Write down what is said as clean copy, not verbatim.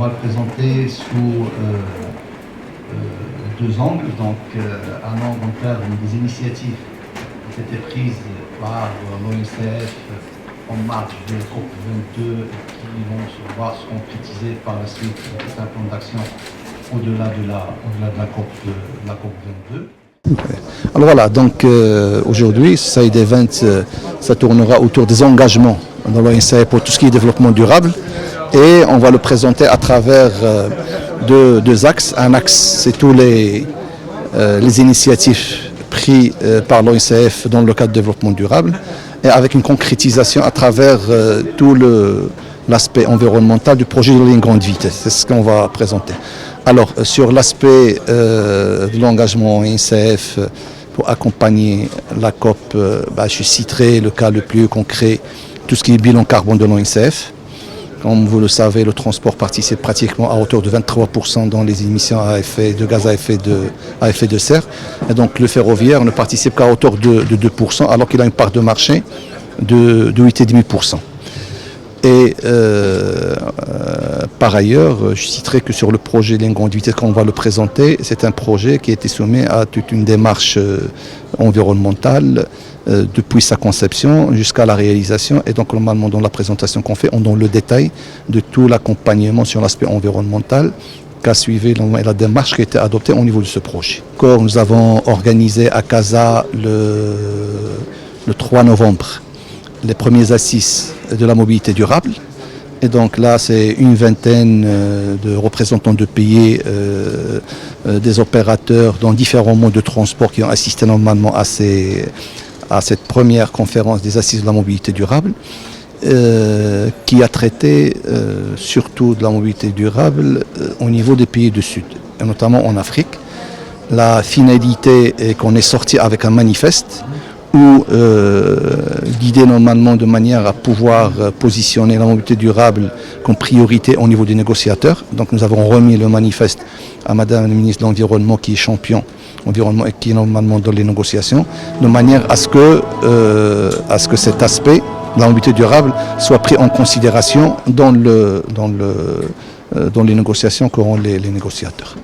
va le présenter sous deux angles. Donc, un angle en termes des initiatives qui étaient prises par l'ONCF en marge de la COP22 et qui vont se voir se concrétiser par la suite c'est un plan d'action au-delà de la COP22. Alors voilà, donc aujourd'hui, Saïd Event, ça tournera autour des engagements dans l'ONCF pour tout ce qui est développement durable et on va le présenter à travers deux axes. Un axe, c'est tous les initiatives prises par l'ONCF dans le cadre de développement durable et avec une concrétisation à travers tout l'aspect environnemental du projet de ligne grande vitesse. C'est ce qu'on va présenter. Alors, sur l'aspect de l'engagement ONCF pour accompagner la COP, je citerai le cas le plus concret, tout ce qui est bilan carbone de l'ONCF. Comme vous le savez, le transport participe pratiquement à hauteur de 23% dans les émissions de gaz à effet de serre. Et donc le ferroviaire ne participe qu'à hauteur de 2%, alors qu'il a une part de marché de 8,5%. Et par ailleurs, je citerai que sur le projet ligne grande vitesse qu'on va le présenter, c'est un projet qui a été soumis à toute une démarche environnementale depuis sa conception jusqu'à la réalisation. Et donc normalement dans la présentation qu'on fait, on donne le détail de tout l'accompagnement sur l'aspect environnemental qu'a suivi la démarche qui a été adoptée au niveau de ce projet. Encore, nous avons organisé à Casa le 3 novembre les premiers assises de la mobilité durable. Et donc là, c'est une vingtaine de représentants de pays, des opérateurs dans différents modes de transport qui ont assisté normalement à cette première conférence des assises de la mobilité durable, qui a traité surtout de la mobilité durable au niveau des pays du Sud, et notamment en Afrique. La finalité est qu'on est sorti avec un manifeste où guidé normalement de manière à pouvoir positionner la mobilité durable comme priorité au niveau des négociateurs. Donc nous avons remis le manifeste à Madame la ministre de l'Environnement qui est champion environnement et qui est normalement dans les négociations, de manière à ce que cet aspect de la mobilité durable soit pris en considération dans les négociations qu'auront les négociateurs.